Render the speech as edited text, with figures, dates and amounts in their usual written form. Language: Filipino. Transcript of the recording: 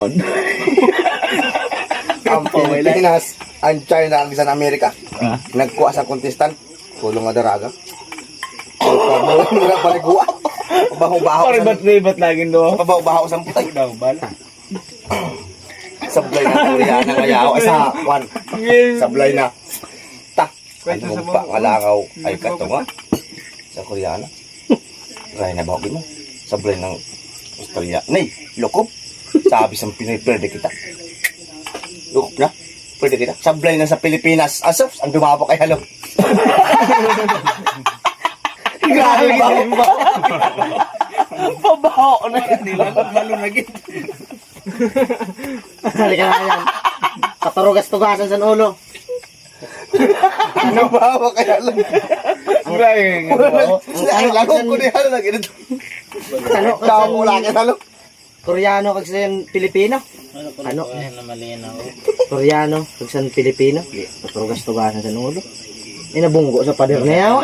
Ang Pilipinas, ang China, ang isang Amerika. Nagkuha sa contestant, kulong nga daraga. Mura paliguan. Baho-baho. Paribat laging do. Baho-baho sa putay. Daw bala. Sablay na Koreana ngayaw. Sa kwan. Sablay na. Ta. Ano pa ngalangaw ay kato nga. Sa Koreana. Gaya na baho mo. Sablay ng Australia. Nay, lokop. Sabi sa Pinay, pwede kita. Lokop na. Pwede kita. Sablay na sa Pilipinas. Asos, ang dumabo kay halo. Grabe ba? Pabaho na nila. Malunagin. Halika na yan. Katarugas-tugasan sa ulo. Ano ba? Kaya lang. Grabe nga ba? Ang lagok ko niya lang. Ano? Tao mo lang yan. Ano? Koreano kag sa Pilipino? Ano? Koreano kag sa Pilipino? Katarugas-tugasan sa ulo. Inabunggo sa pader niya.